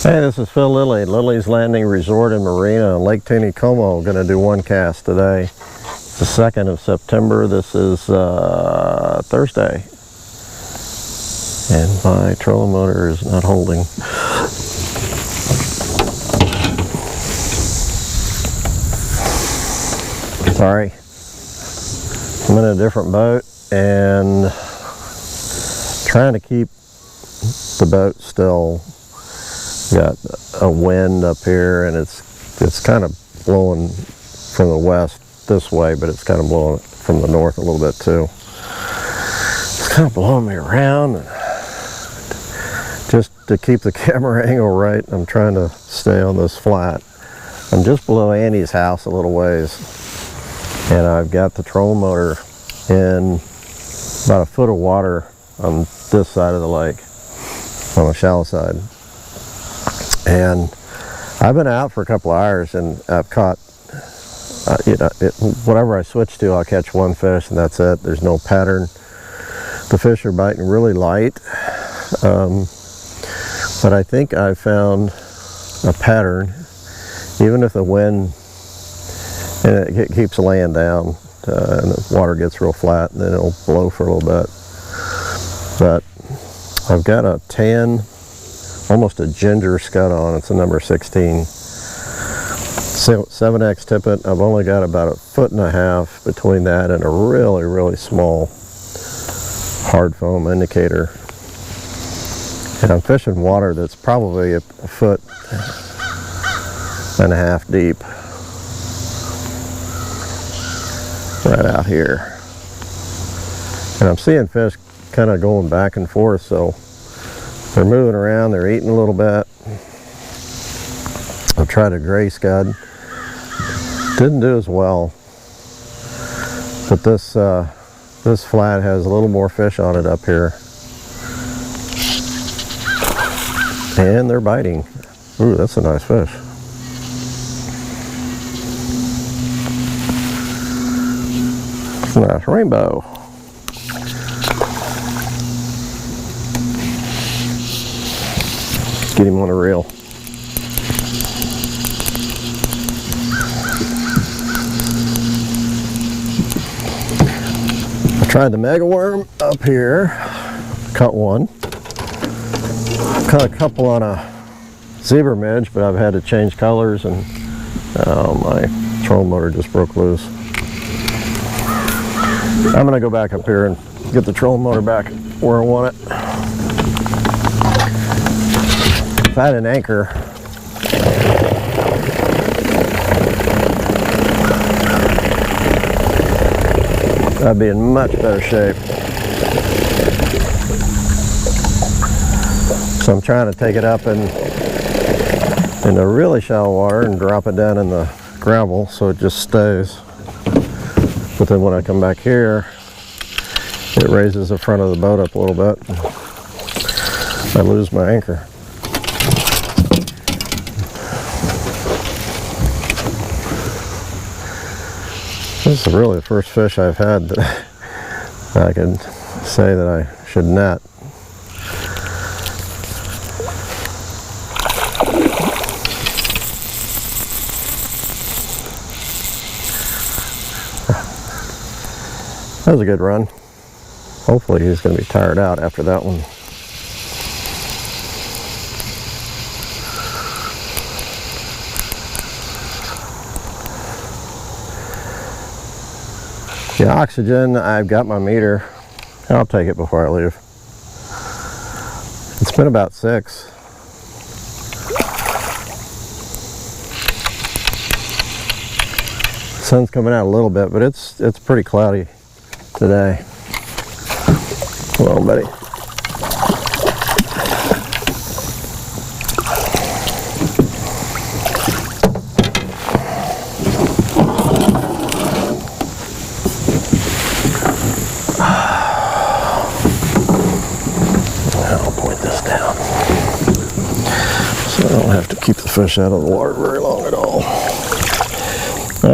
Hey, this is Phil Lilley, Lilley's Landing Resort and Marina in Lake Taneycomo. Going to do one cast today. It's the 2nd of September. This is Thursday. And my trolling motor is not holding. Sorry. I'm in a different boat and trying to keep the boat still. Got a wind up here and it's kind of blowing from the west this way, but it's kind of blowing from the north a little bit too. It's kind of blowing me around. Just to keep the camera angle right, I'm trying to stay on this flat. I'm just below Andy's house a little ways, and I've got the trolling motor in about a foot of water on this side of the lake, on the shallow side. And I've been out for a couple of hours and I've caught, whatever I switch to, I'll catch one fish and that's it. There's no pattern. The fish are biting really light. But I think I found a pattern, even if the wind, and it keeps laying down and the water gets real flat, and then it'll blow for a little bit. But I've got a tan, almost a ginger scud on. It's a number 16. 7X tippet. I've only got about 1.5 feet between that and a really, really small hard foam indicator. And I'm fishing water that's probably 1.5 feet deep. Right out here. And I'm seeing fish kind of going back and forth, so they're moving around, they're eating a little bit. I've tried a gray scud. Didn't do as well. But this flat has a little more fish on it up here. And they're biting. Ooh, that's a nice fish. It's a nice rainbow. Get him on a reel. I tried the mega worm up here. Caught one. Caught a couple on a zebra midge, but I've had to change colors and my trolling motor just broke loose. I'm gonna go back up here and get the trolling motor back where I want it. If I had an anchor, I'd be in much better shape. So I'm trying to take it up in the really shallow water and drop it down in the gravel so it just stays. But then when I come back here, it raises the front of the boat up a little bit. I lose my anchor. This is really the first fish I've had that I can say that I should net. That was a good run. Hopefully he's going to be tired out after that one. The oxygen, I've got my meter. I'll take it before I leave. It's been about 6. The sun's coming out a little bit, but it's pretty cloudy today. Come on, buddy. I'll point this down so I don't have to keep the fish out of the water very long at all.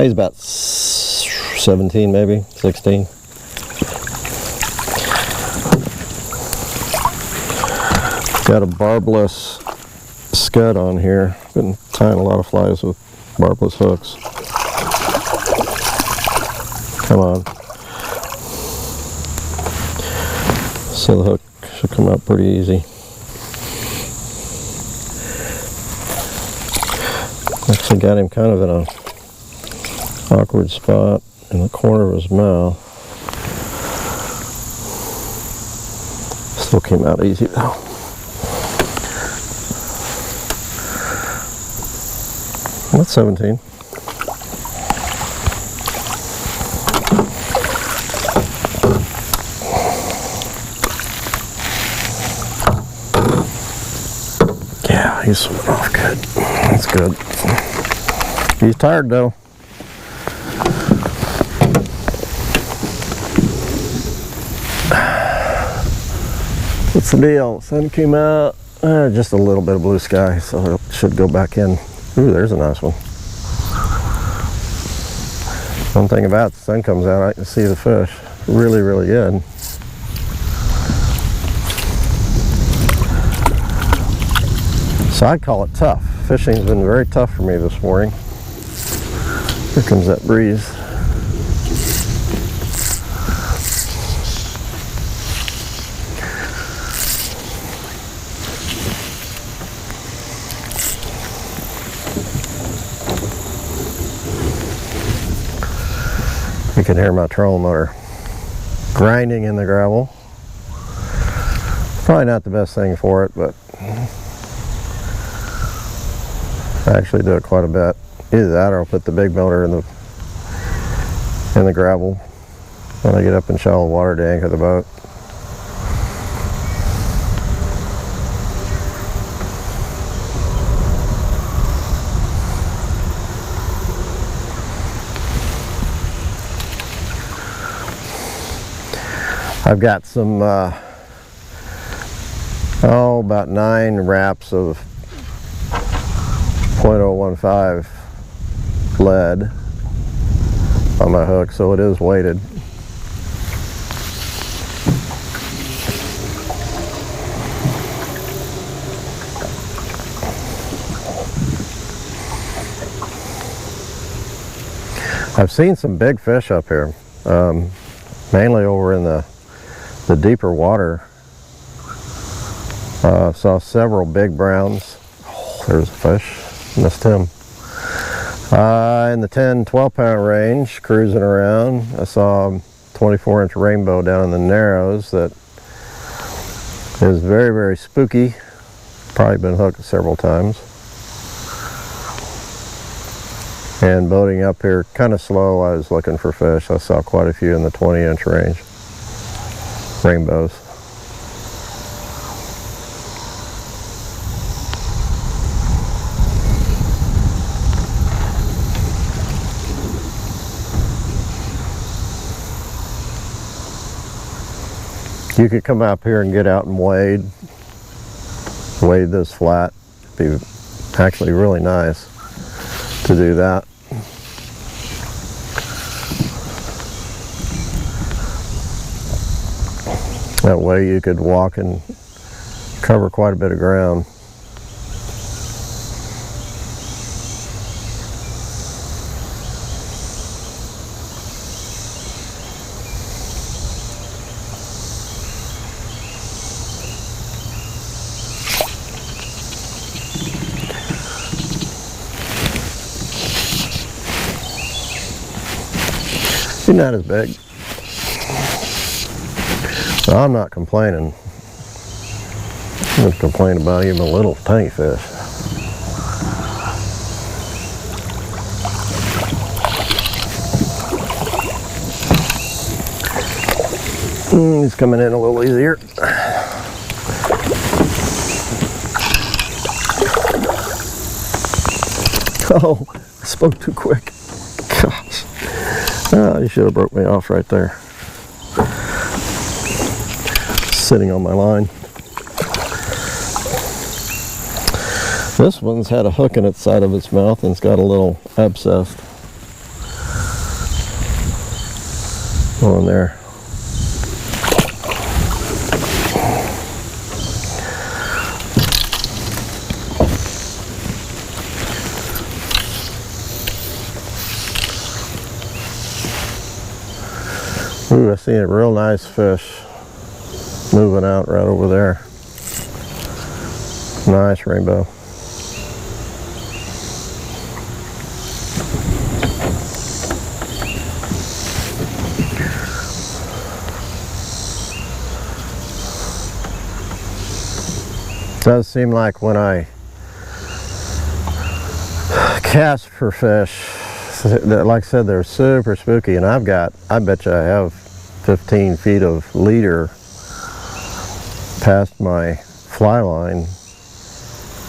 He's about 17, maybe 16. Got a barbless scud on here. Been tying a lot of flies with barbless hooks. Come on. So the hook should come out pretty easy. Actually got him kind of in a awkward spot in the corner of his mouth. Still came out easy though. That's 17. Yeah, he's swimming off good. That's good. He's tired though. What's the deal? Sun came out. Just a little bit of blue sky, so it should go back in. Ooh, there's a nice one. One thing about it, the sun comes out, I can see the fish really, really good. So I'd call it tough. Fishing's been very tough for me this morning. Here comes that breeze. You can hear my trolling motor grinding in the gravel. Probably not the best thing for it, but I actually do it quite a bit. Either that or I'll put the big motor in the gravel when I get up in shallow water to anchor the boat. I've got some, about 9 wraps of 0.015 lead on my hook, so it is weighted. I've seen some big fish up here, mainly over in the deeper water. Saw several big browns. Oh, there's a fish. Missed him. In the 10-12 pound range, cruising around, I saw a 24-inch rainbow down in the Narrows that is very, very spooky. Probably been hooked several times. And boating up here kind of slow, I was looking for fish. I saw quite a few in the 20-inch range. Rainbows. You could come up here and get out and wade this flat. It'd be actually really nice to do that. That way you could walk and cover quite a bit of ground. He's not as big. So I'm not complaining. I'm just complaining about even a little tiny fish. He's coming in a little easier. Oh, I spoke too quick. Gosh. Oh, you should have broke me off right there. Sitting on my line. This one's had a hook in its side of its mouth and it's got a little abscess on there. Ooh, I see a real nice fish moving out right over there. Nice rainbow. It does seem like when I cast for fish, like I said, they're super spooky, and I bet you I have 15 feet of leader past my fly line,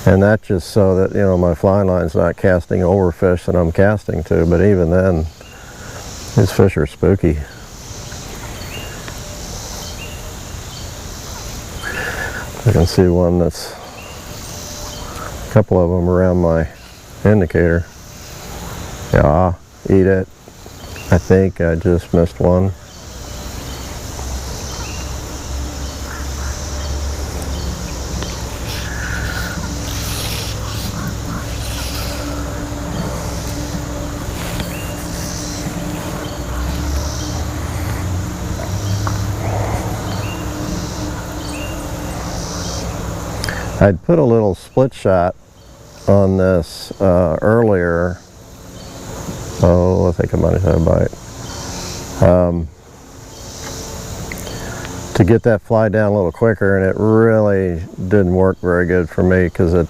and that's just so that, you know, my fly line's not casting over fish that I'm casting to. But even then, these fish are spooky. I can see one that's a couple of them around my indicator. Yeah, eat it. I think I just missed one. I'd put a little split shot on this earlier. Oh, I think I might have had a bite. To get that fly down a little quicker, and it really didn't work very good for me because it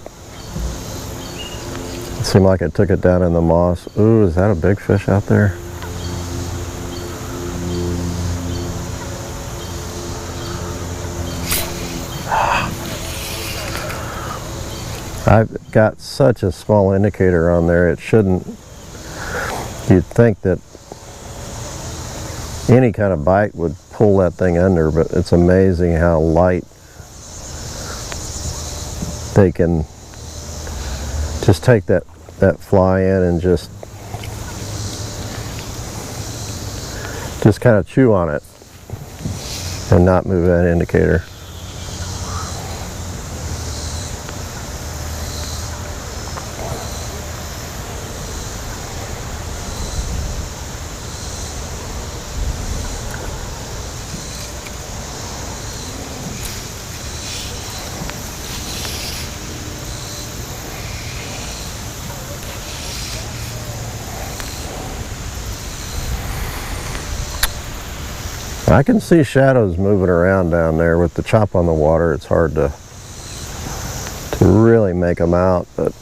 seemed like it took it down in the moss. Ooh, is that a big fish out there? I've got such a small indicator on there, it shouldn't. You'd think that any kind of bite would pull that thing under, but it's amazing how light they can just take that fly in and just kind of chew on it and not move that indicator. I can see shadows moving around down there. With the chop on the water, it's hard to really make them out, but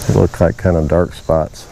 they look like kind of dark spots.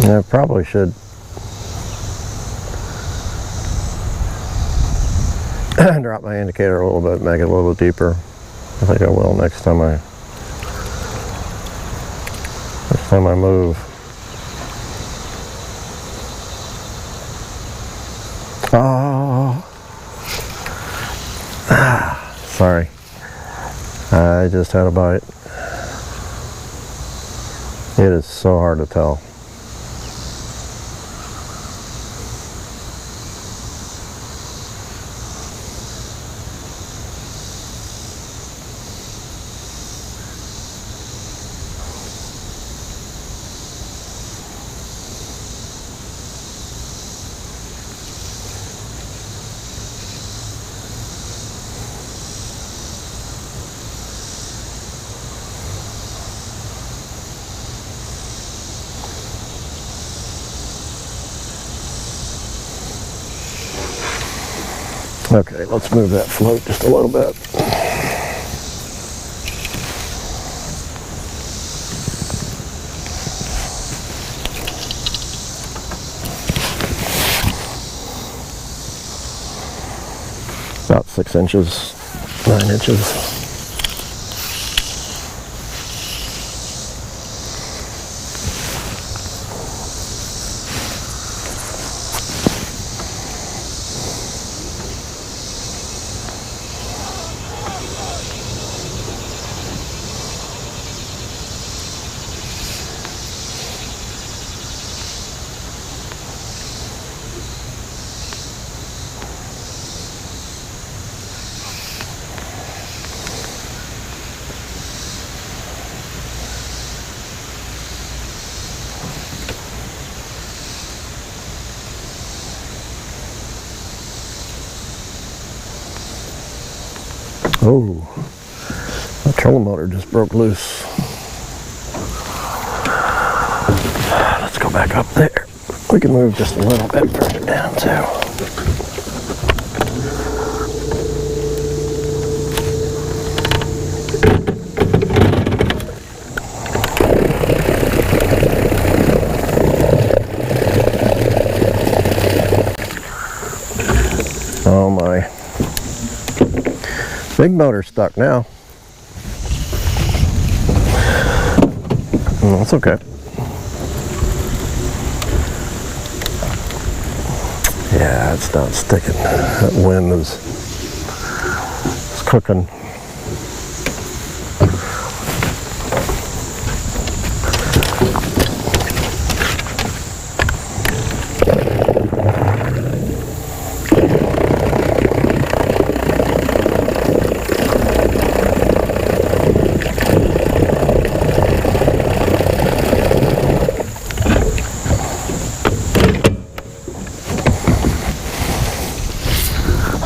I probably should drop my indicator a little bit, make it a little bit deeper. I think I will next time I move. Oh. Sorry. I just had a bite. It is so hard to tell. Okay, let's move that float just a little bit. About 6 inches, 9 inches. Oh, my trolling motor just broke loose. Let's go back up there. We can move just a little bit further down too. Oh my. Big motor's stuck now. That's okay. Yeah, it's not sticking. That wind is cooking.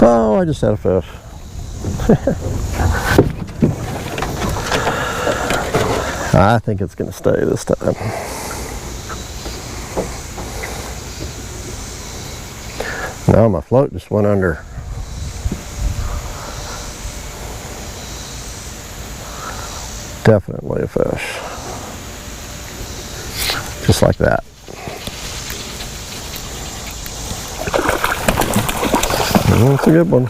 Oh, I just had a fish. I think it's going to stay this time. No, my float just went under. Definitely a fish. Just like that. That's a good one.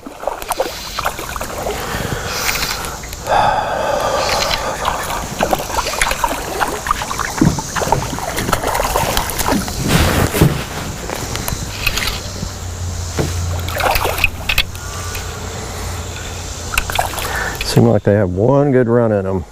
Seem like they have one good run in them.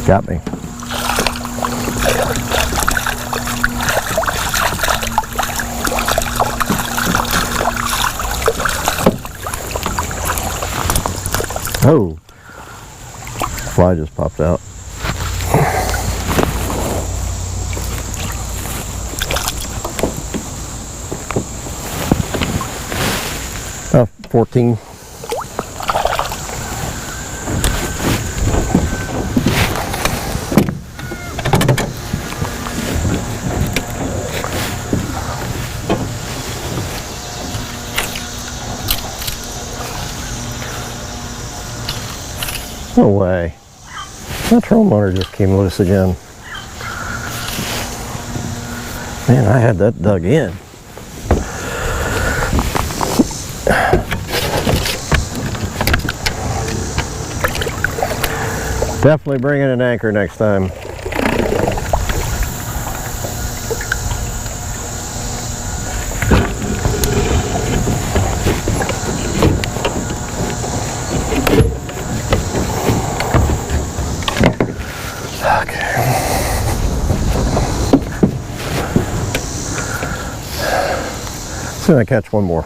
Got me. Oh, fly just popped out. About 14. No way. That trolling motor just came loose again. Man, I had that dug in. Definitely bringing an anchor next time. See if I catch one more.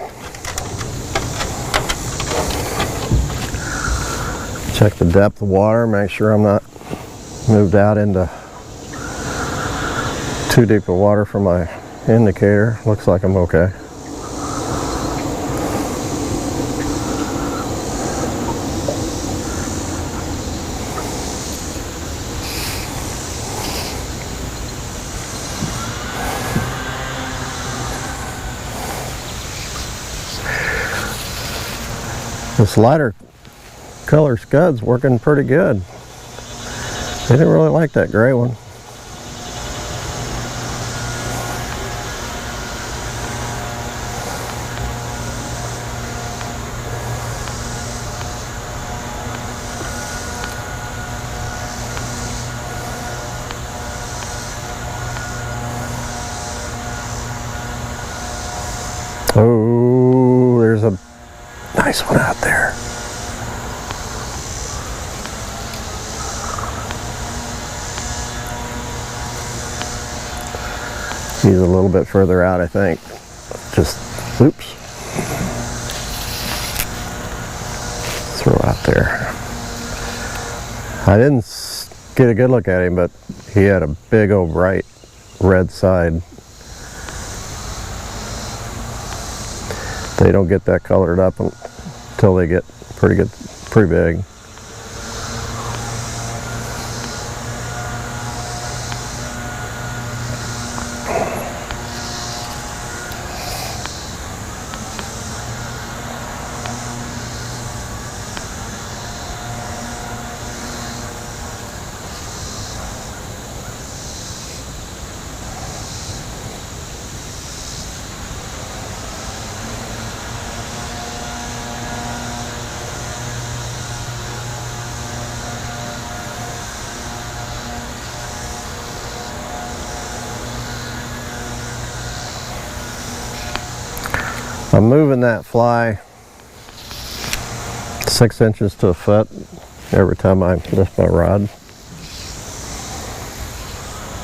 Check the depth of water, make sure I'm not moved out into too deep of water for my indicator. Looks like I'm okay. This lighter color scud's working pretty good. They didn't really like that gray one. Oh, there's a nice one out there. He's a little bit further out, I think. Just, oops. Throw out there. I didn't get a good look at him, but he had a big old bright red side. They don't get that colored up until they get pretty big. I'm moving that fly 6 inches to a foot every time I lift my rod.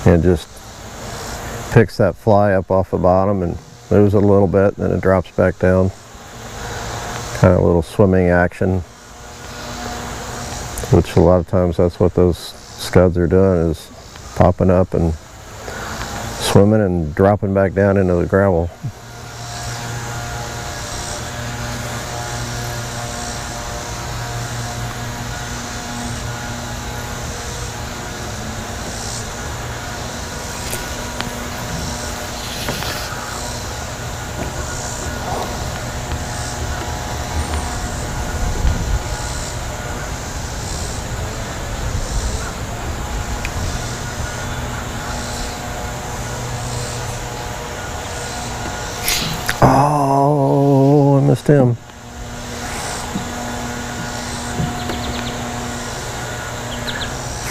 And just picks that fly up off the bottom and moves it a little bit, then it drops back down. Kind of a little swimming action, which a lot of times that's what those scuds are doing, is popping up and swimming and dropping back down into the gravel. Oh, I missed him.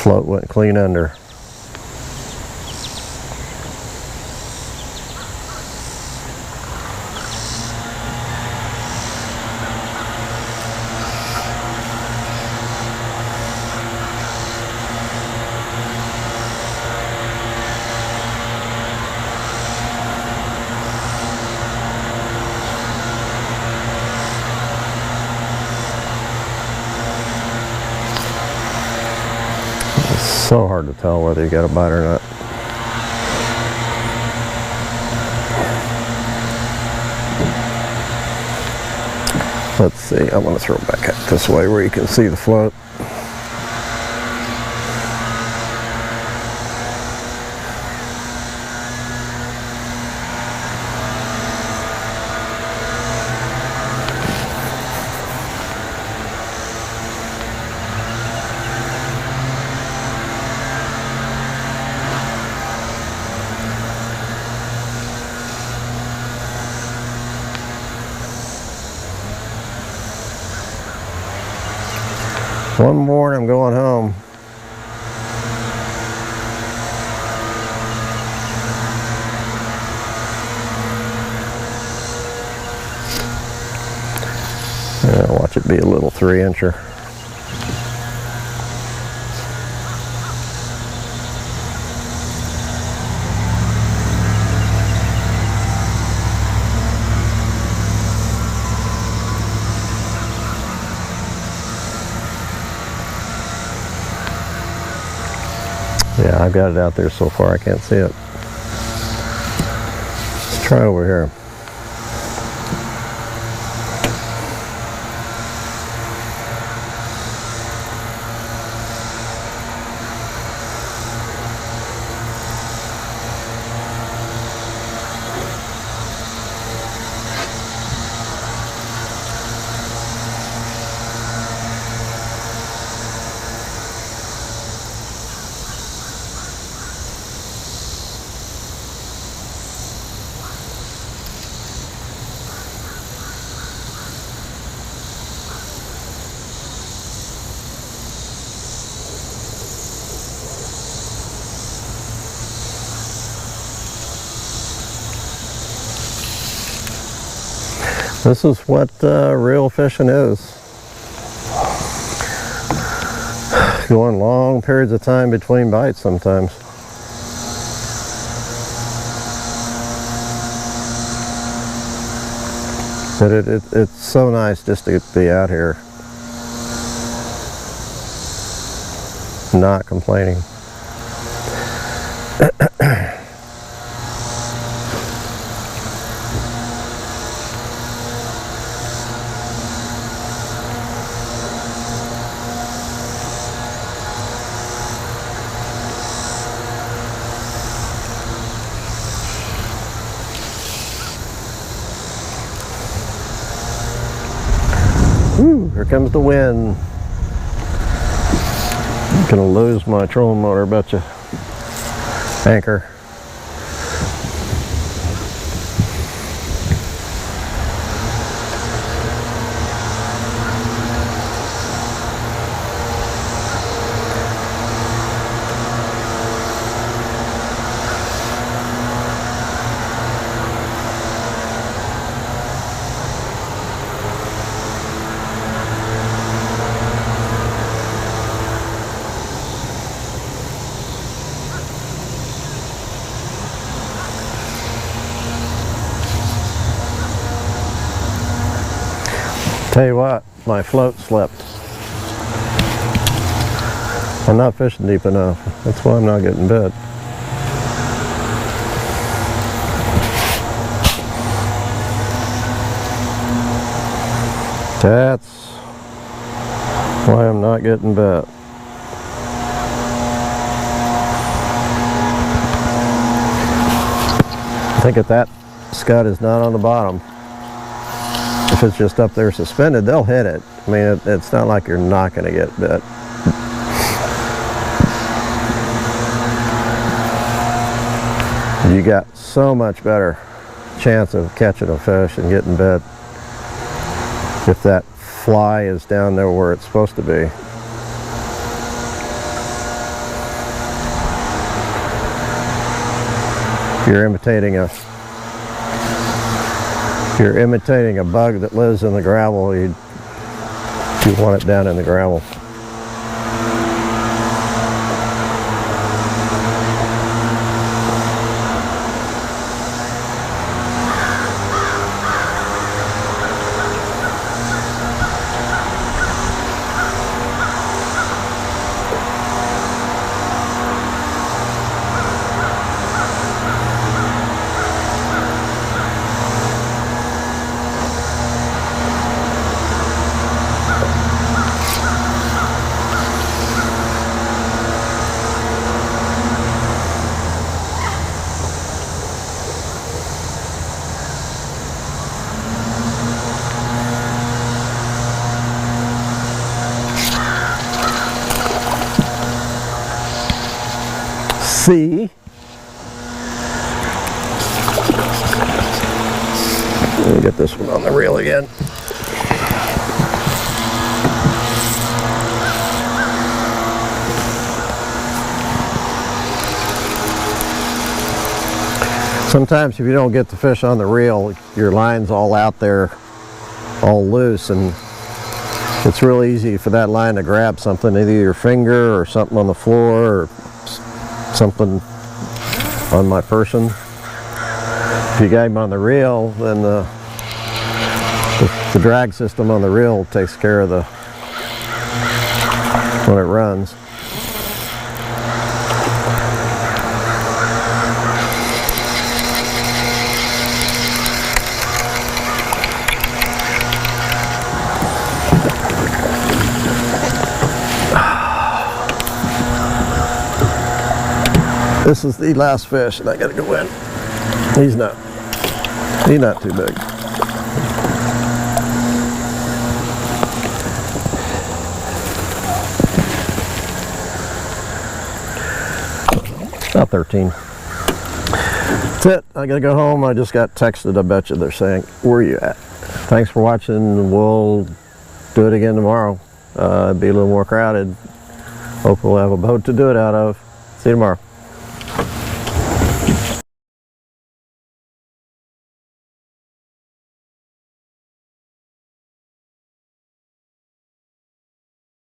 Float went clean under. So hard to tell whether you got a bite or not. Let's see, I'm going to throw it back out this way where you can see the float. One more and I'm going home. Yeah, watch it be a little 3-incher. Yeah, I've got it out there so far I can't see it. Let's try over here. This is what real fishing is. Going long periods of time between bites sometimes. But it's so nice just to be out here. Not complaining. Woo, here comes the wind. I'm gonna lose my trolling motor, betcha. Anchor. Tell you what, my float slipped. I'm not fishing deep enough. That's why I'm not getting bit. That's why I'm not getting bit. I think if that scud is not on the bottom, if it's just up there suspended, they'll hit it. I mean, it's not like you're not going to get bit. You got so much better chance of catching a fish and getting bit if that fly is down there where it's supposed to be. If you're imitating a bug that lives in the gravel, you want it down in the gravel. See, let me get this one on the reel again. Sometimes if you don't get the fish on the reel, your line's all out there, all loose, and it's real easy for that line to grab something, either your finger or something on the floor or something on my person. If you got him on the reel, then the drag system on the reel takes care of when it runs. This is the last fish, and I gotta go in. He's not too big. About 13. That's it. I gotta go home. I just got texted. I bet you they're saying, "Where are you at?" Thanks for watching. We'll do it again tomorrow. It'll be a little more crowded. Hope we'll have a boat to do it out of. See you tomorrow.